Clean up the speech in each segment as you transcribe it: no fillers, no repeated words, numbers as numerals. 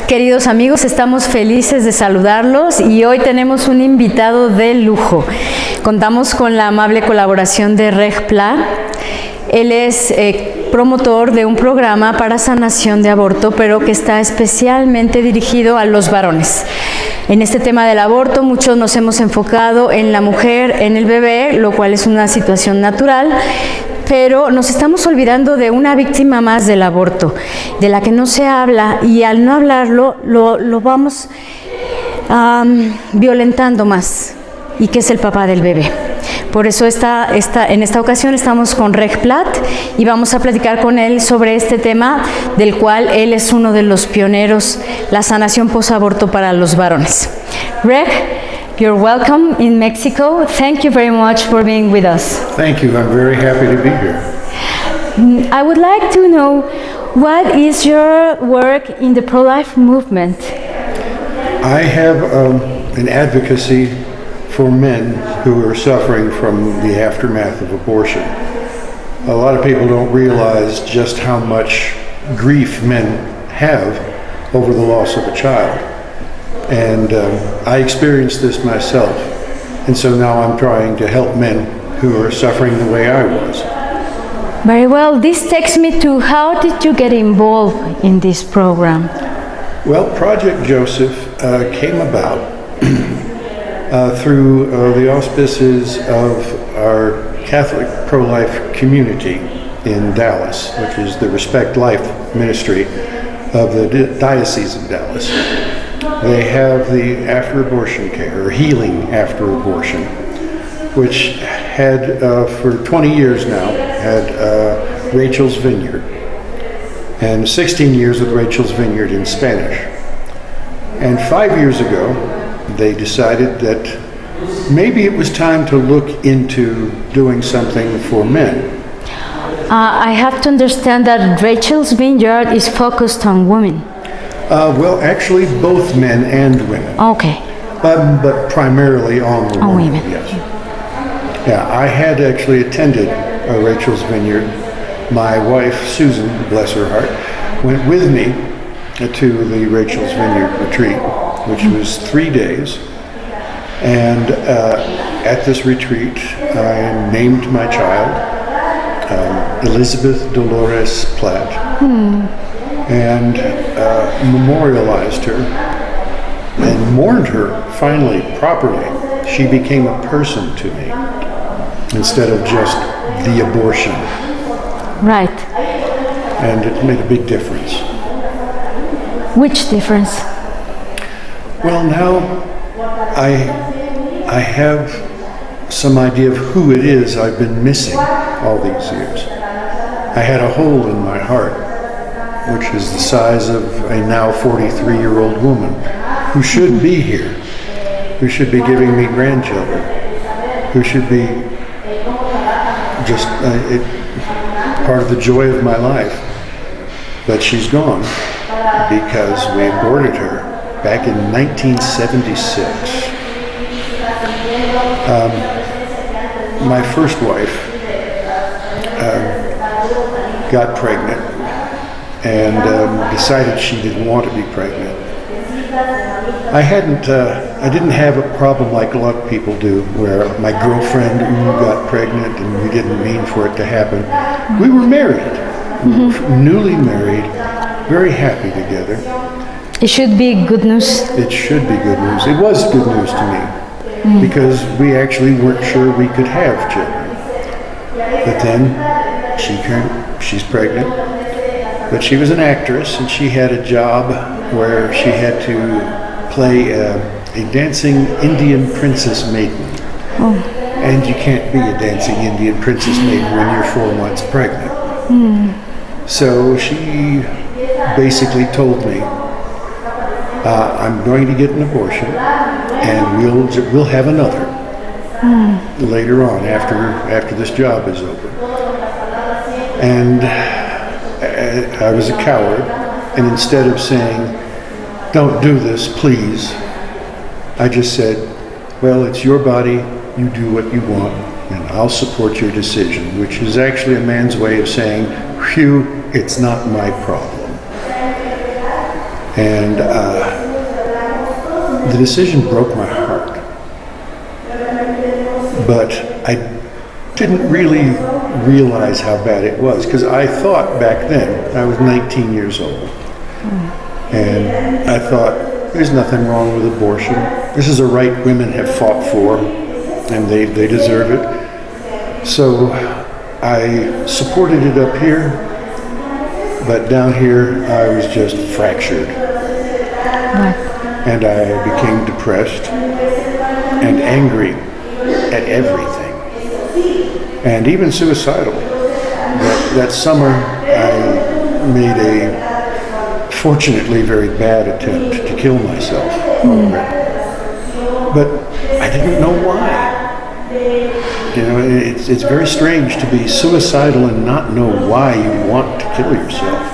Queridos amigos, estamos felices de saludarlos y hoy tenemos un invitado de lujo. Contamos con la amable colaboración de Reg Pla. Él es promotor de un programa para sanación de aborto, pero que está especialmente dirigido a los varones. En este tema del aborto, muchos nos hemos enfocado en la mujer, en el bebé, lo cual es una situación natural, pero nos estamos olvidando de una víctima más del aborto, de la que no se habla, y al no hablarlo, lo vamos violentando más, y que es el papá del bebé. Por eso en esta ocasión estamos con Reg Plat y vamos a platicar con él sobre este tema, del cual él es uno de los pioneros, la sanación posaborto para los varones. Reg, you're welcome in Mexico. Thank you very much for being with us. Thank you. I'm very happy to be here. I would like to know, what is your work in the pro-life movement? I have an advocacy for men who are suffering from the aftermath of abortion. A lot of people don't realize just how much grief men have over the loss of a child. And I experienced this myself. And so now I'm trying to help men who are suffering the way I was. Very well. This takes me to, how did you get involved in this program? Well, Project Joseph came about through the auspices of our Catholic pro-life community in Dallas, which is the Respect Life ministry of the Diocese of Dallas. They have the after-abortion care, or healing after abortion, which had, for 20 years now, had Rachel's Vineyard, and 16 years with Rachel's Vineyard in Spanish. And 5 years ago, they decided that maybe it was time to look into doing something for men. I have to understand that Rachel's Vineyard is focused on women. Well, actually, both men and women. Okay. But primarily on the On women. Yes. Yeah, I had actually attended Rachel's Vineyard. My wife, Susan, bless her heart, went with me to the Rachel's Vineyard retreat, which was 3 days. And at this retreat, I named my child Elizabeth Dolores Platt, and memorialized her and mourned her finally, properly. She became a person to me instead of just the abortion. Right. And it made a big difference. Which difference? Well, now I have some idea of who it is I've been missing all these years. I had a hole in my heart, which is the size of a now 43-year-old woman who should be here, who should be giving me grandchildren, who should be just part of the joy of my life. But she's gone because we aborted her back in 1976. My first wife got pregnant and decided she didn't want to be pregnant. I didn't have a problem like a lot of people do, where my girlfriend got pregnant and we didn't mean for it to happen. We were married, newly married, very happy together. It should be good news. It should be good news. It was good news to me, because we actually weren't sure we could have children. But then she's pregnant. But she was an actress, and she had a job where she had to play a dancing Indian princess maiden. Oh. And you can't be a dancing Indian princess maiden when you're 4 months pregnant. So she basically told me, I'm going to get an abortion, and we'll have another later on after this job is over. And I was a coward, and instead of saying, don't do this, please, I just said, well, it's your body, you do what you want, and I'll support your decision, which is actually a man's way of saying, phew, it's not my problem. And the decision broke my heart. But I didn't really realize how bad it was, because I thought back then, I was 19 years old, and I thought, there's nothing wrong with abortion. This is a right women have fought for, and they deserve it. So I supported it up here, but down here I was just fractured. And I became depressed and angry at everything. And even suicidal. That summer, I made a, fortunately, very bad attempt to kill myself over it. But I didn't know why. You know, it's very strange to be suicidal and not know why you want to kill yourself.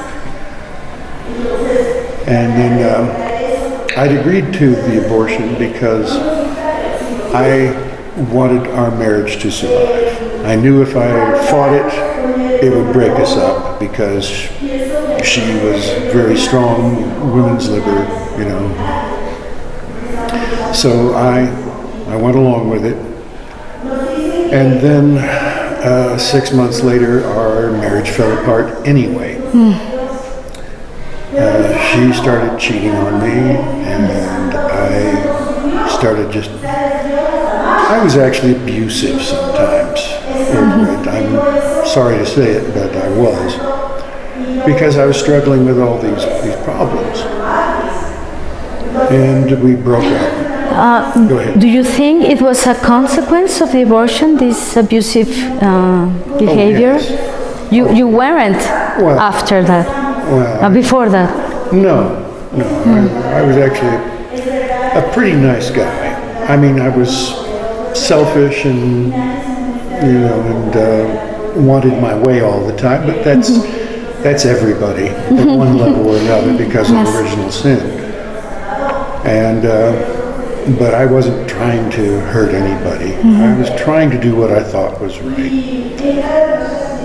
And then I'd agreed to the abortion because I wanted our marriage to survive. I knew if I fought it, it would break us up, because she was very strong, women's liber, you know. So I went along with it. And then 6 months later, our marriage fell apart anyway. She started cheating on me, and I started just, I was actually abusive sometimes over it. I'm sorry to say it, but I was, because I was struggling with all these problems. And we broke up. Go ahead. Do you think it was a consequence of the abortion, this abusive behavior? Oh, yes. You weren't after that, before that? No. I was actually a pretty nice guy. I mean, I was selfish and, you know, and wanted my way all the time, but that's everybody at one level or another because of original sin. And but I wasn't trying to hurt anybody. I was trying to do what I thought was right.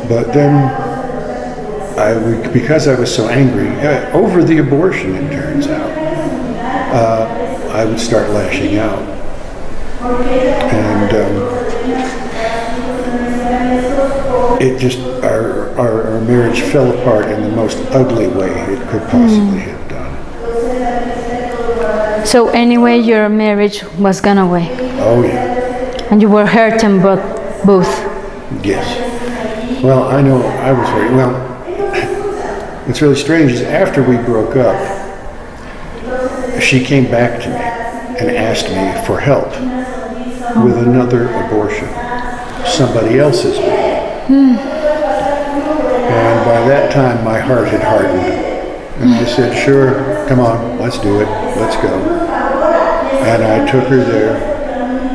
But then, because I was so angry over the abortion, it turns out, I would start lashing out. And it just, our marriage fell apart in the most ugly way it could possibly have done. So anyway, your marriage was gone away. Oh yeah. And you were hurting both. Yes. Well, I know I was hurting. Well, what's really strange is after we broke up, she came back to me and asked me for help with another abortion, somebody else's baby. And by that time, my heart had hardened. And I said, sure, come on, let's do it, let's go. And I took her there,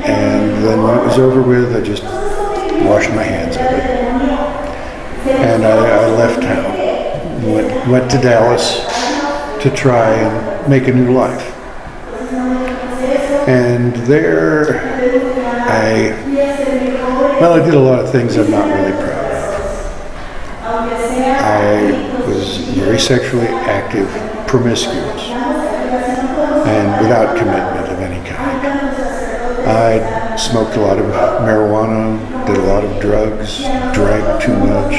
and then when it was over with, I just washed my hands of it. And I left town, went to Dallas to try and make a new life. And there, I did a lot of things I'm not really proud of. I was very sexually active, promiscuous, and without commitment of any kind. I smoked a lot of marijuana, did a lot of drugs, drank too much.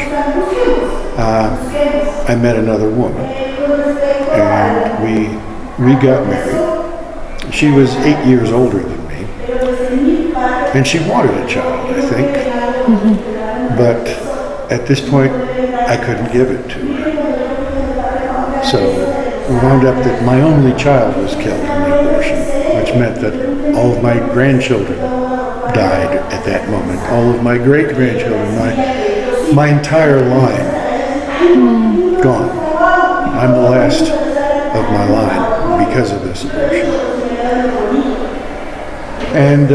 I met another woman, and we got married. She was 8 years older than me, and she wanted a child, I think. But at this point, I couldn't give it to her. So it wound up that my only child was killed in the abortion, which meant that all of my grandchildren died at that moment. All of my great-grandchildren, my entire line, gone. I'm the last of my line because of this abortion. And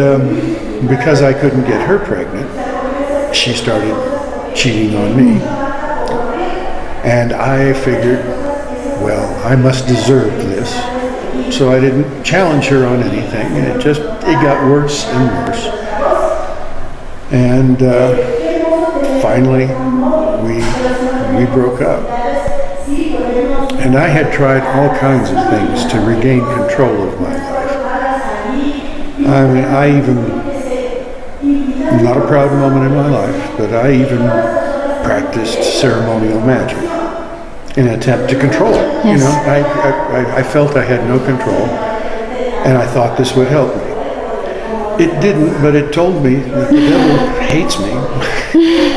because I couldn't get her pregnant, she started cheating on me. And I figured, well, I must deserve this. So I didn't challenge her on anything, and it got worse and worse. And finally, we broke up. And I had tried all kinds of things to regain control of my life. I mean, not a proud moment in my life, but I even practiced ceremonial magic in an attempt to control it. Yes. You know, I felt I had no control, and I thought this would help me. It didn't, but it told me that the devil hates me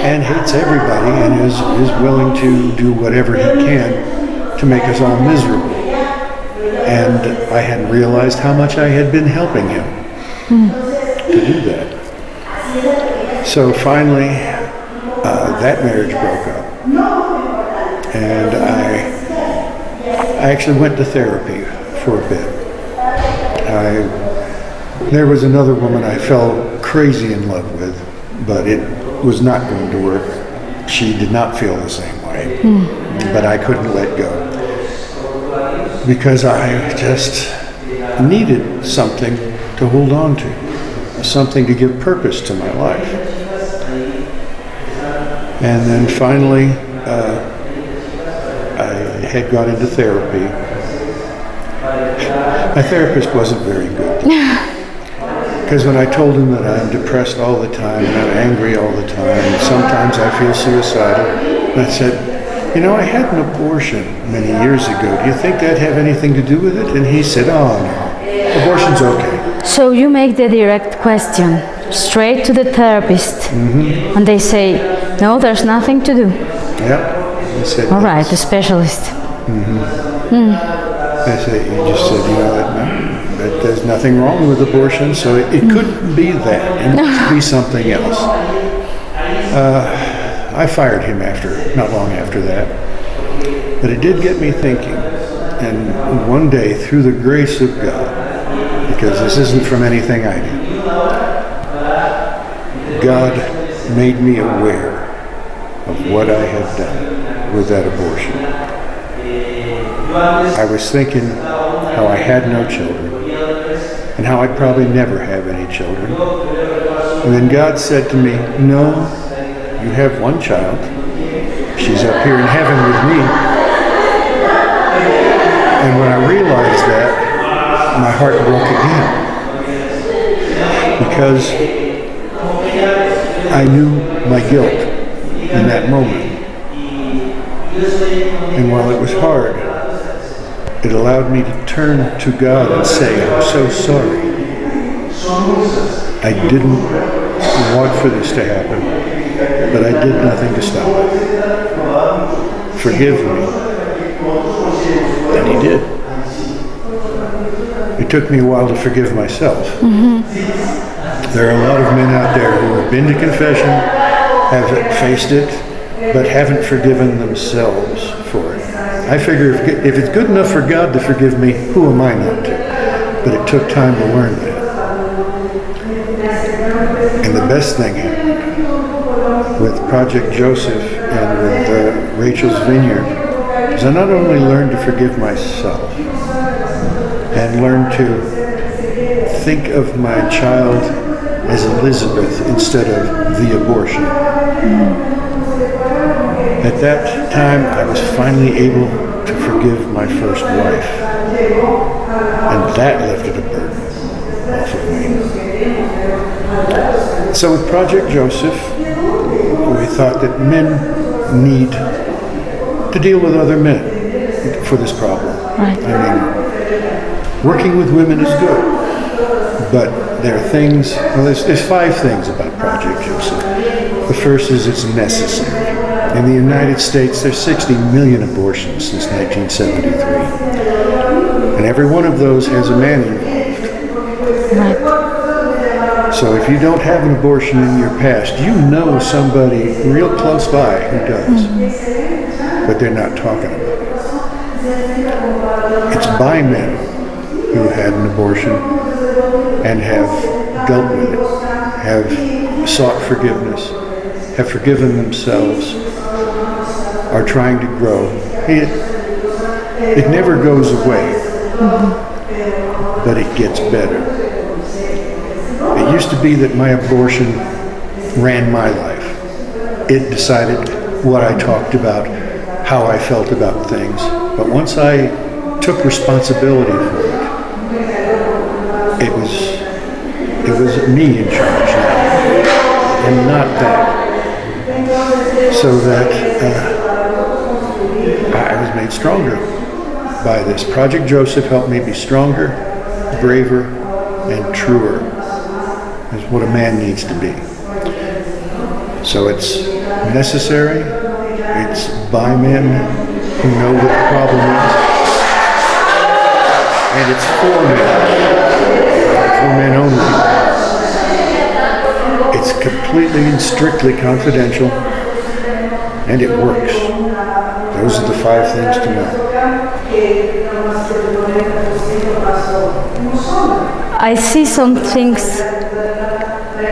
and hates everybody and is willing to do whatever he can to make us all miserable. And I hadn't realized how much I had been helping him to do that. So finally, that marriage broke up. And I actually went to therapy for a bit. There was another woman I fell crazy in love with, but it was not going to work. She did not feel the same way, but I couldn't let go because I just needed something to hold on to, something to give purpose to my life. And then finally, I had gone into therapy. My therapist wasn't very good. Because when I told him that I'm depressed all the time and I'm angry all the time, and sometimes I feel suicidal, and I said, you know, I had an abortion many years ago. Do you think that'd have anything to do with it? And he said, oh no, abortion's okay. So you make the direct question straight to the therapist, and they say, no, there's nothing to do. Yeah. He said, all right, the specialist. I said, you just said, you know, that there's nothing wrong with abortion, so it couldn't be that. It must be something else. I fired him not long after that. But it did get me thinking. And one day, through the grace of God, because this isn't from anything I did, God made me aware of what I had done with that abortion. I was thinking how I had no children and how I'd probably never have any children. And then God said to me, no, you have one child. She's up here in heaven with me. And when I realized that, my heart broke again. Because I knew my guilt in that moment. And while it was hard, it allowed me to turn to God and say, I'm so sorry. I didn't want for this to happen, but I did nothing to stop it. Forgive me. And he did. It took me a while to forgive myself. There are a lot of men out there who have been to confession, have faced it, but haven't forgiven themselves for it. I figure if it's good enough for God to forgive me, who am I not to? But it took time to learn that. And the best thing happened with Project Joseph and with Rachel's Vineyard is I not only learned to forgive myself and learned to think of my child as Elizabeth instead of the abortion. At that time, I was finally able to forgive my first wife. And that lifted a burden off of me. So with Project Joseph, we thought that men need to deal with other men for this problem. Right. I mean, working with women is good, but there are things, well, there's 5 things about Project Joseph. The first is it's necessary. In the United States, there's 60 million abortions since 1973. And every one of those has a man involved. Right. So if you don't have an abortion in your past, you know somebody real close by who does. But they're not talking about it. It's by men who had an abortion and have dealt with it, have sought forgiveness, have forgiven themselves, are trying to grow. It never goes away, but it gets better. It used to be that my abortion ran my life. It decided what I talked about, how I felt about things. But once I took responsibility for it, it was me in charge now, and not that. So that I was made stronger by this. Project Joseph helped me be stronger, braver, and truer, is what a man needs to be. So it's necessary, it's by men who know what the problem is, and it's for men only. It's completely and strictly confidential, and it works. Those are the 5 things to know. I see some things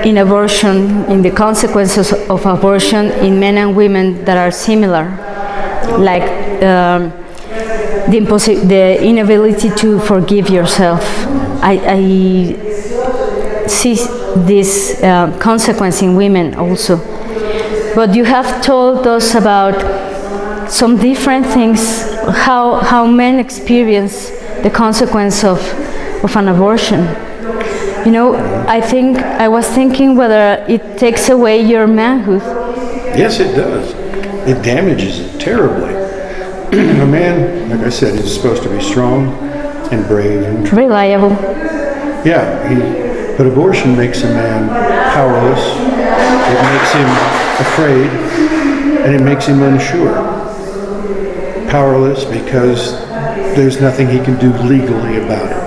in abortion, in the consequences of abortion in men and women that are similar, like the inability to forgive yourself. I see this consequence in women also. But you have told us about some different things, how men experience the consequence of an abortion. You know, I was thinking whether it takes away your manhood. Yes, it does. It damages it terribly. A man, like I said, is supposed to be strong and brave and reliable. Yeah, but abortion makes a man powerless. It makes him afraid, and it makes him unsure. Powerless because there's nothing he can do legally about it.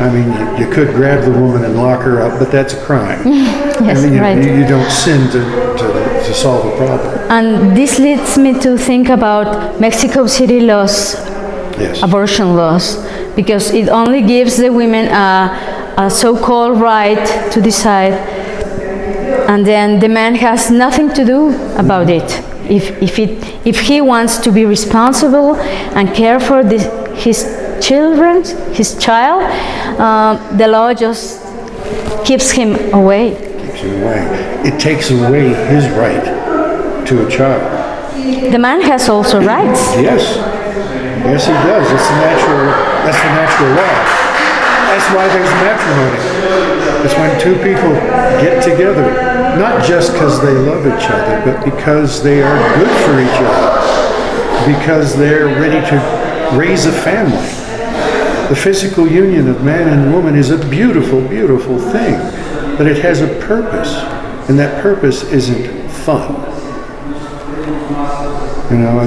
I mean, you could grab the woman and lock her up, but that's a crime. Yes, I mean, right. You don't sin to solve a problem. And this leads me to think about Mexico City laws, Yes. abortion laws, because it only gives the women a so-called right to decide, and then the man has nothing to do about it. If he wants to be responsible and care for his child, the law just keeps him away. Keeps him away. It takes away his right to a child. The man has also rights. Yes. Yes, he does. That's the natural law. That's why there's matrimony. It's when 2 people get together, not just because they love each other, but because they are good for each other, because they're ready to raise a family. The physical union of man and woman is a beautiful, beautiful thing, but it has a purpose, and that purpose isn't fun. You know,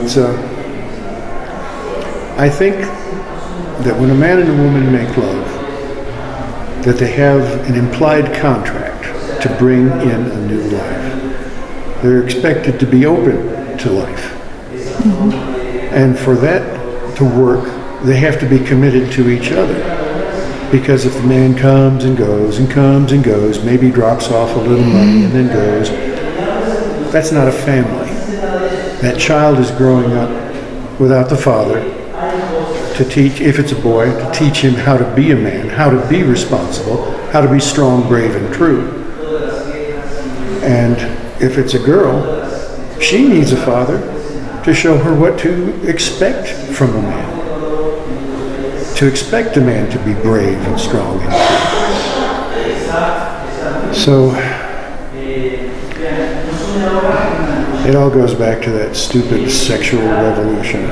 I think that when a man and a woman make love, that they have an implied contract to bring in a new life. They're expected to be open to life. Mm-hmm. And for that to work, they have to be committed to each other. Because if the man comes and goes and comes and goes, maybe drops off a little money and then goes, that's not a family. That child is growing up without the father to teach, if it's a boy, to teach him how to be a man, how to be responsible, how to be strong, brave, and true. And if it's a girl, she needs a father to show her what to expect from a man. To expect a man to be brave and strong and true. So, it all goes back to that stupid sexual revolution.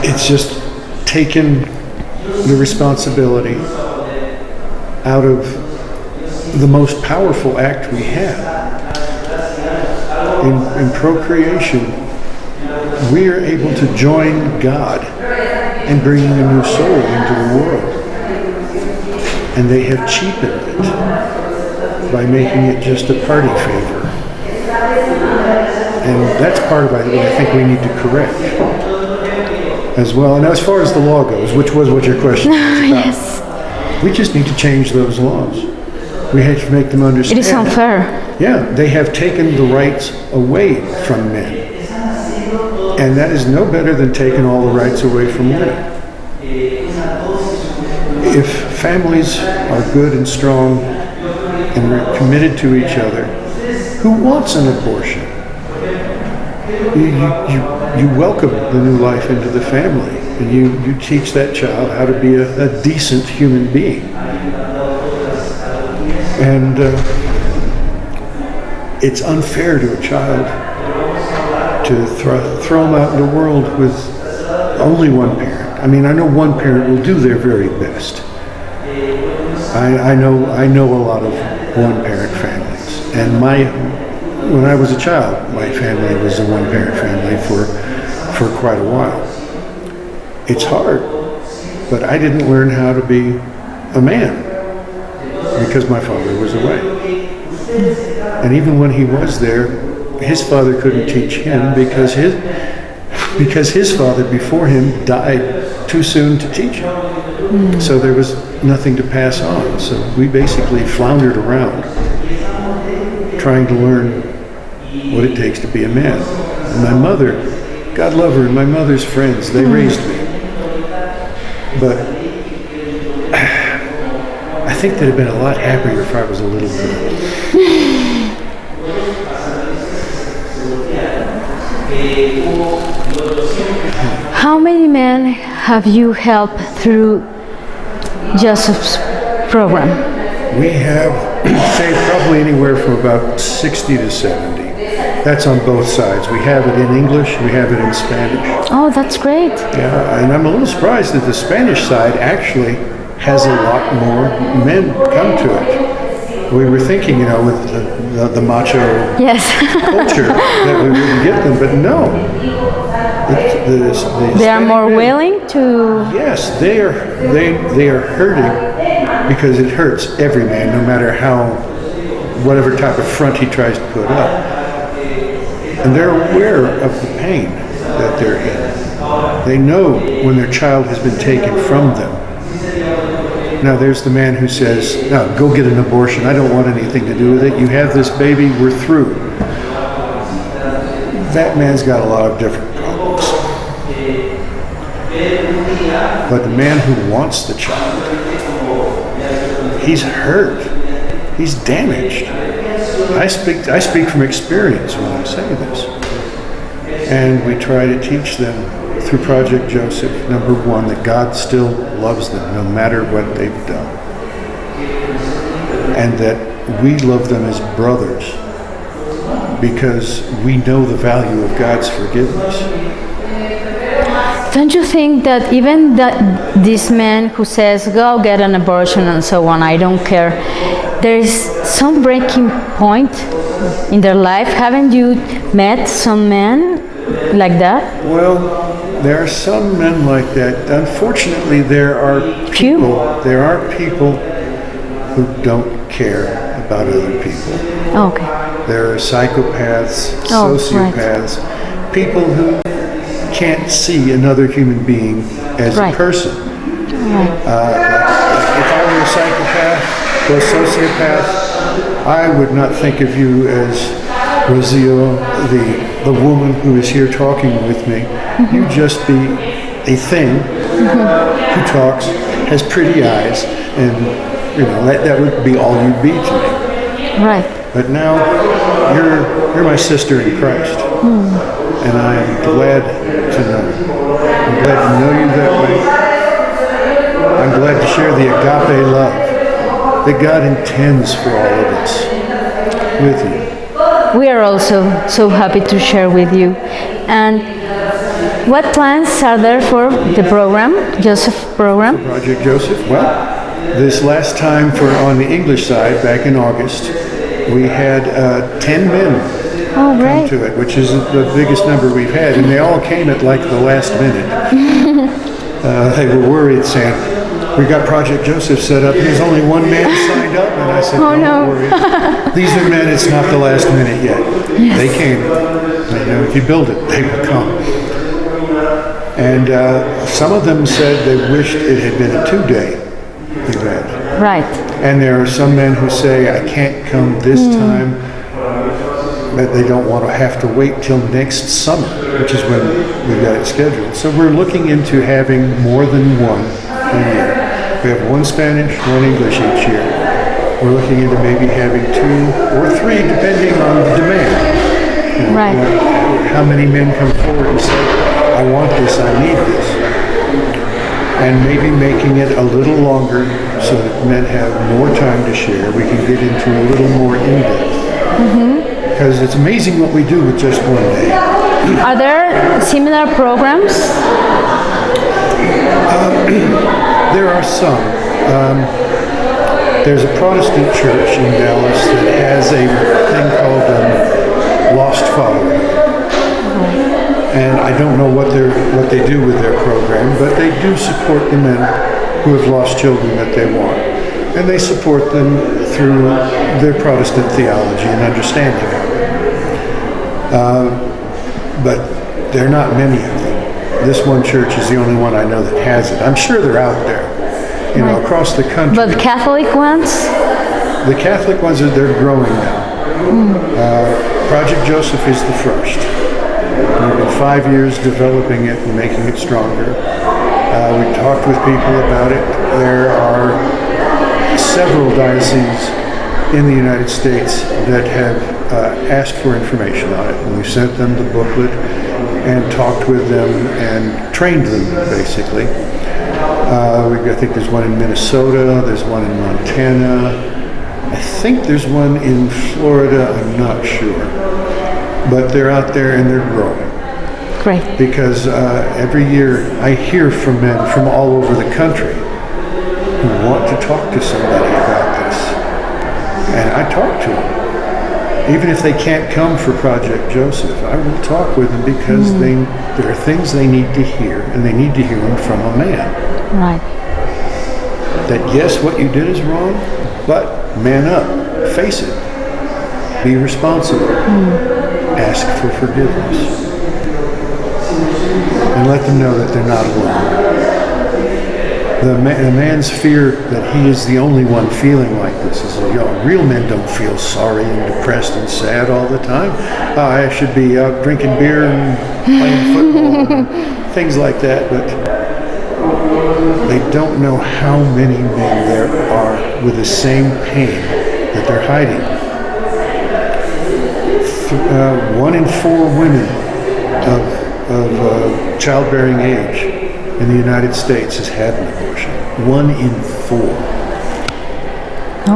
It's just taken the responsibility out of the most powerful act we have. In procreation, we are able to join God in bringing a new soul into the world. And they have cheapened it by making it just a party favor. And that's part of what I think we need to correct as well. And as far as the law goes, which was what your question was about, Yes. we just need to change those laws. We have to make them understand. It is unfair. Yeah, they have taken the rights away from men. And that is no better than taking all the rights away from women. If families are good and strong and are committed to each other, who wants an abortion? you welcome the new life into the family, and you teach that child how to be a decent human being. And it's unfair to a child to throw them out in the world with only one parent. I mean, I know one parent will do their very best. I know a lot of one-parent families, and when I was a child, my family was a one-parent family for quite a while. It's hard, but I didn't learn how to be a man because my father was away. And even when he was there, his father couldn't teach him because his father before him died too soon to teach him. So there was nothing to pass on. So we basically floundered around trying to learn what it takes to be a man. And my mother, God love her, and my mother's friends, they raised me. But I think they'd have been a lot happier if I was a little girl. How many men have you helped through Joseph's program? We have saved probably anywhere from about 60 to 70. That's on both sides. We have it in English, we have it in Spanish. Oh, that's great. Yeah, and I'm a little surprised that the Spanish side actually has a lot more men come to it. We were thinking, with the macho culture that we wouldn't get them, but no. They are more willing to... Yes, they are hurting because it hurts every man, no matter whatever type of front he tries to put up. And they're aware of the pain that they're in. They know when their child has been taken from them. Now there's the man who says, no, go get an abortion. I don't want anything to do with it. You have this baby, we're through. That man's got a lot of different problems. But the man who wants the child, he's hurt. He's damaged. I speak from experience when I say this. And we try to teach them through Project Joseph, number one, that God still loves them no matter what they've done. And that we love them as brothers because we know the value of God's forgiveness. Don't you think that even this man who says, go get an abortion and so on, I don't care, there is some breaking point in their life? Haven't you met some men like that? Well, there are some men like that. Unfortunately, there are people who don't care about other people. Okay. There are psychopaths, sociopaths, people who can't see another human being as a person. If I were a psychopath or a sociopath, I would not think of you as Rocio, the woman who is here talking with me. You'd just be a thing who talks, has pretty eyes, and that would be all you'd be to me. Right. But now you're my sister in Christ, and I am glad to know you. I'm glad to know you that way. I'm glad to share the agape love that God intends for all of us with you. We are also so happy to share with you. And what plans are there for the program, Joseph program? Project Joseph? Well, this last time on the English side, back in August, we had 10 men come to it, which is the biggest number we've had, and they all came at like the last minute. They were worried, saying, we got Project Joseph set up, and there's only one man signed up, and I said, don't worry. These are men, it's not the last minute yet. Yes. They came. If you build it, they will come. And some of them said they wished it had been a 2-day event. Right. And there are some men who say, I can't come this time, but they don't want to have to wait till next summer, which is when we've got it scheduled. So we're looking into having more than one a year. We have one Spanish, one English each year. We're looking into maybe having 2 or 3, depending on the demand. Right. How many men come forward and say, I want this, I need this? And maybe making it a little longer so that men have more time to share. We can get into a little more in-depth. Because it's amazing what we do with just one day. Are there similar programs? There are some. There's a Protestant church in Dallas that has a thing called Lost Fatherhood. And I don't know what they do with their program, but they do support the men who have lost children that they want. And they support them through their Protestant theology and understanding of it. But there are not many of them. This one church is the only one I know that has it. I'm sure they're out there, across the country. But Catholic ones? The Catholic ones, they're growing now. Project Joseph is the first. We've been 5 years developing it and making it stronger. We talked with people about it. There are several dioceses in the United States that have asked for information on it. And we sent them the booklet and talked with them and trained them, basically. I think there's one in Minnesota, there's one in Montana. I think there's one in Florida, I'm not sure. But they're out there and they're growing. Great. Because every year I hear from men from all over the country who want to talk to somebody about this. And I talk to them. Even if they can't come for Project Joseph, I will talk with them because there are things they need to hear, and they need to hear them from a man. Right. That yes, what you did is wrong, but man up, face it, be responsible, ask for forgiveness, and let them know that they're not alone. The man's fear that he is the only one feeling like this is, real men don't feel sorry and depressed and sad all the time. I should be out drinking beer and playing football and things like that, but they don't know how many men there are with the same pain that they're hiding. 1 in 4 women of childbearing age in the United States has had an abortion. 1 in 4.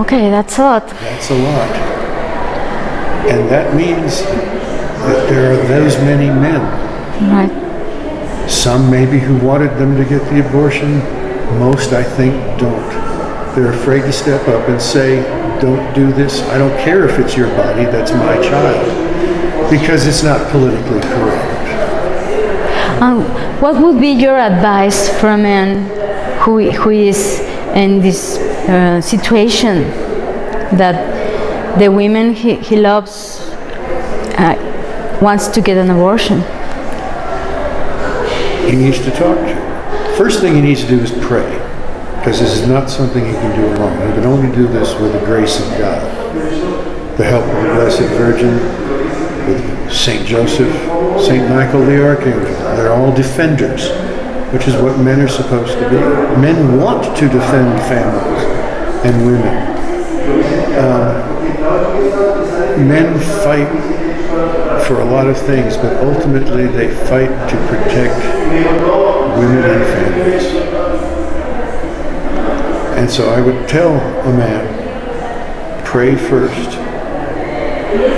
Okay, that's a lot. That's a lot. And that means that there are those many men. Right. Some maybe who wanted them to get the abortion. Most, I think, don't. They're afraid to step up and say, don't do this. I don't care if it's your body, that's my child. Because it's not politically correct. What would be your advice for a man who is in this situation that the women he loves wants to get an abortion? He needs to talk to her. First thing he needs to do is pray, because this is not something he can do alone. He can only do this with the grace of God, the help of the Blessed Virgin, with St. Joseph, St. Michael the Archangel. They're all defenders, which is what men are supposed to be. Men want to defend families and women. Men fight for a lot of things, but ultimately they fight to protect women and families. And so I would tell a man, pray first.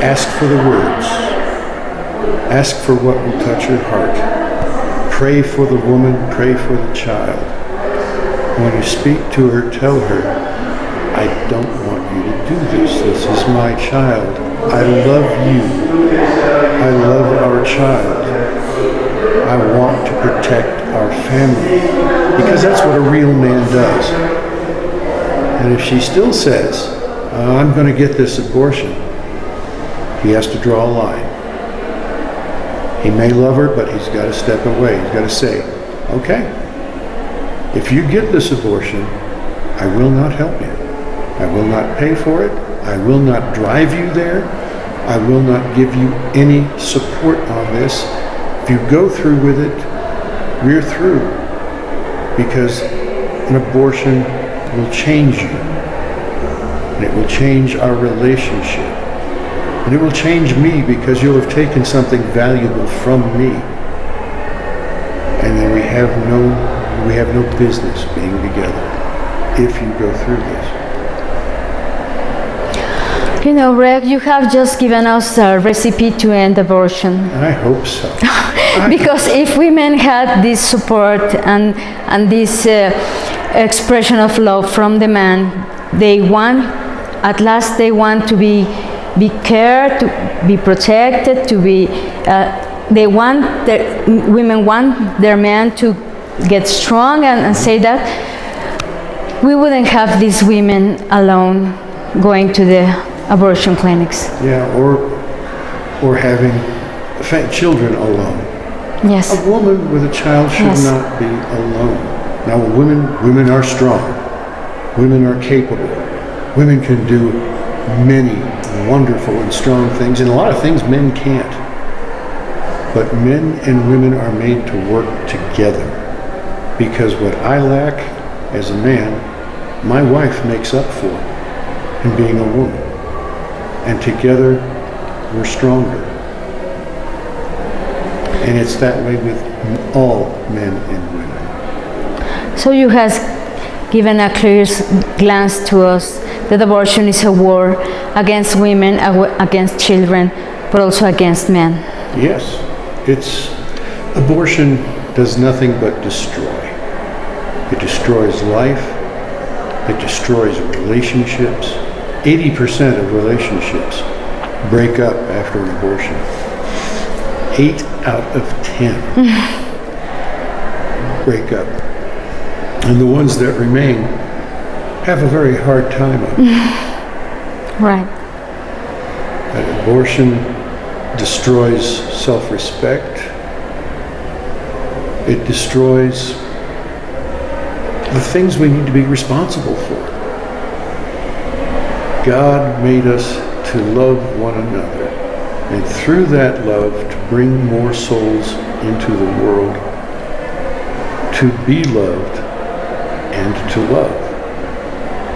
Ask for the words. Ask for what will touch your heart. Pray for the woman, pray for the child. When you speak to her, tell her, I don't want you to do this. This is my child. I love you. I love our child. I want to protect our family. Because that's what a real man does. And if she still says, I'm going to get this abortion, he has to draw a line. He may love her, but he's got to step away. He's got to say, okay, if you get this abortion, I will not help you. I will not pay for it. I will not drive you there. I will not give you any support on this. If you go through with it, we're through. Because an abortion will change you. And it will change our relationship. And it will change me because you'll have taken something valuable from me. And then we have no business being together if you go through this. You know, Reg, you have just given us a recipe to end abortion. I hope so. Because if women had this support and this expression of love from the man, at last they want to be cared, to be protected, to be. Women want their man to get strong and say that. We wouldn't have these women alone going to the abortion clinics. Yeah, or having children alone. Yes. A woman with a child should not be alone. Now, women are strong. Women are capable. Women can do many wonderful and strong things, and a lot of things men can't. But men and women are made to work together, because what I lack as a man, my wife makes up for in being a woman. And together, we're stronger. And it's that way with all men and women. So you have given a clear glance to us that abortion is a war against women, against children, but also against men. Yes, abortion does nothing but destroy. It destroys life. It destroys relationships. 80% of relationships break up after an abortion. 8 out of 10 break up. And the ones that remain have a very hard time of it. Right. Abortion destroys self-respect. It destroys the things we need to be responsible for. God made us to love one another, and through that love to bring more souls into the world, to be loved and to love.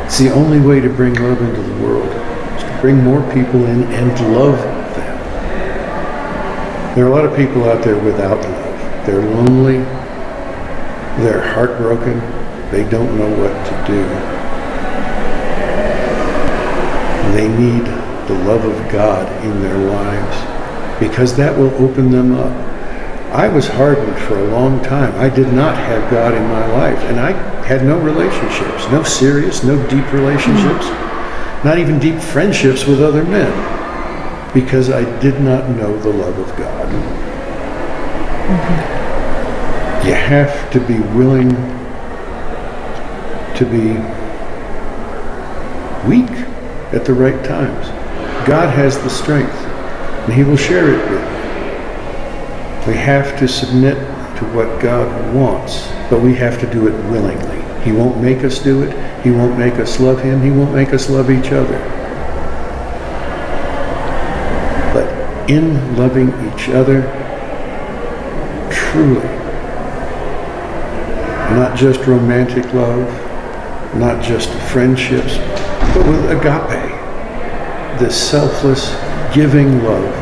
It's the only way to bring love into the world, is to bring more people in and love them. There are a lot of people out there without love. They're lonely, they're heartbroken, they don't know what to do. They need the love of God in their lives, because that will open them up. I was hardened for a long time. I did not have God in my life, and I had no relationships, no serious, no deep relationships, not even deep friendships with other men, because I did not know the love of God. You have to be willing to be weak at the right times. God has the strength, and He will share it with you. We have to submit to what God wants, but we have to do it willingly. He won't make us do it. He won't make us love Him. He won't make us love each other. But in loving each other, truly, not just romantic love, not just friendships, but with agape, this selfless, giving love.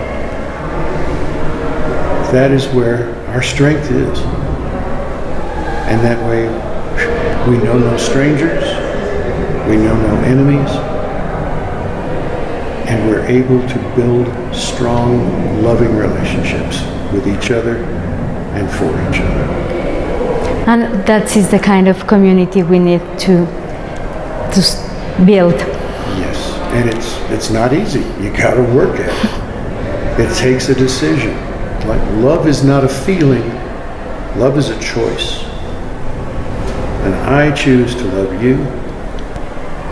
That is where our strength is. And that way, we know no strangers, we know no enemies, and we're able to build strong, loving relationships with each other and for each other. And that is the kind of community we need to build. Yes, and it's not easy. You got to work at it. It takes a decision. Like, love is not a feeling. Love is a choice. And I choose to love you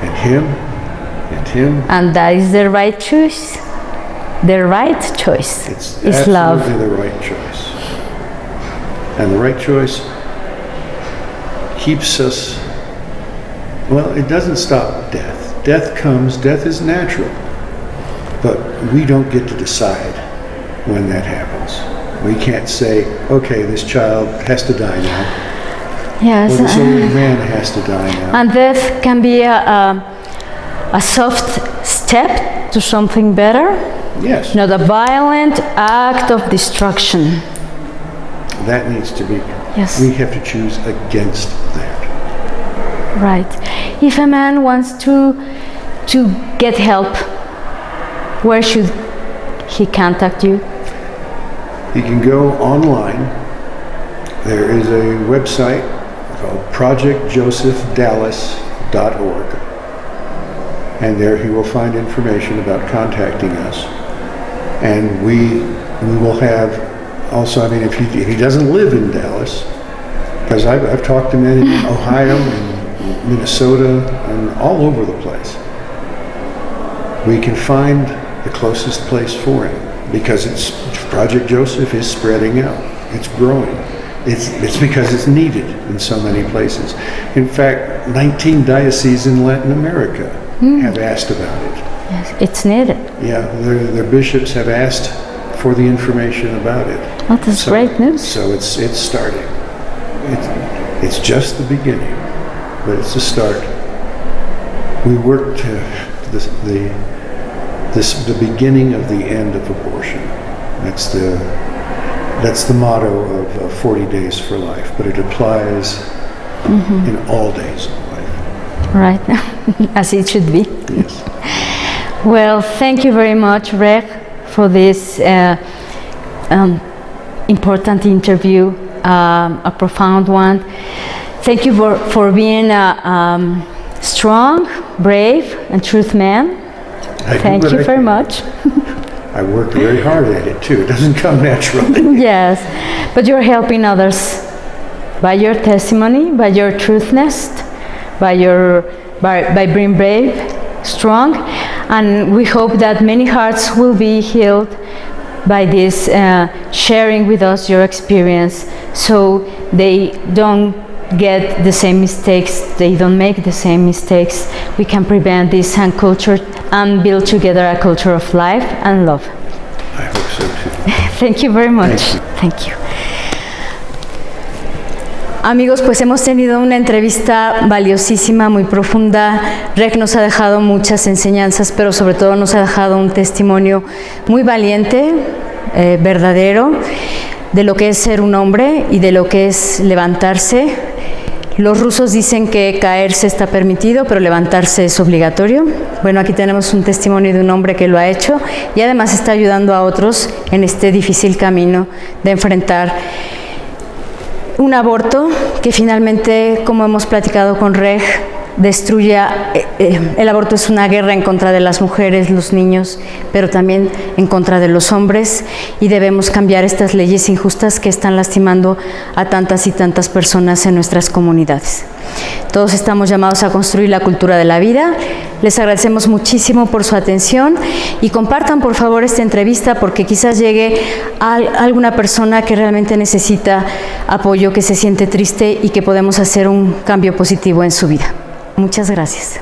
and him and him. And that is the right choice. The right choice is love. It's absolutely the right choice. And the right choice keeps us, well, it doesn't stop death. Death comes, death is natural. But we don't get to decide when that happens. We can't say, okay, this child has to die now. Yes. Or this old man has to die now. And death can be a soft step to something better. Yes. not a violent act of destruction. That needs to be, Yes. we have to choose against that. Right. If a man wants to get help, where should he contact you? You can go online. There is a website called projectjosephdallas.org. And there he will find information about contacting us. And we will have also, I mean, if he doesn't live in Dallas, because I've talked to men in Ohio and Minnesota and all over the place, we can find the closest place for him, because Project Joseph is spreading out. It's growing. It's because it's needed in so many places. In fact, 19 dioceses in Latin America have asked about it. Yes, it's needed. Yeah, their bishops have asked for the information about it. Oh, that's great news. So it's starting. It's just the beginning, but it's a start. We work to the beginning of the end of abortion. That's the motto of 40 Days for Life, but it applies in all days of life. Right, as it should be. Yes. Well, thank you very much, Reg, for this important interview, a profound one. Thank you for being a strong, brave, and truth man. Thank you very much. I worked very hard at it too. It doesn't come naturally. Yes, but you're helping others by your testimony, by your truthness, by being brave, strong, and we hope that many hearts will be healed by this sharing with us your experience, so they don't get the same mistakes, they don't make the same mistakes. We can prevent this and culture and build together a culture of life and love. I hope so too. Thank you very much. Thank you. Amigos, pues hemos tenido una entrevista valiosísima, muy profunda. Reg nos ha dejado muchas enseñanzas, pero sobre todo nos ha dejado un testimonio muy valiente, verdadero, de lo que es ser un hombre y de lo que es levantarse. Los rusos dicen que caerse está permitido, pero levantarse es obligatorio. Bueno, aquí tenemos un testimonio de un hombre que lo ha hecho y además está ayudando a otros en este difícil camino de enfrentar un aborto que finalmente, como hemos platicado con Reg, destruye. El aborto es una guerra en contra de las mujeres, los niños, pero también en contra de los hombres, y debemos cambiar estas leyes injustas que están lastimando a tantas y tantas personas en nuestras comunidades. Todos estamos llamados a construir la cultura de la vida. Les agradecemos muchísimo por su atención y compartan por favor esta entrevista, porque quizás llegue a alguna persona que realmente necesita apoyo, que se siente triste y que podemos hacer un cambio positivo en su vida. Muchas gracias.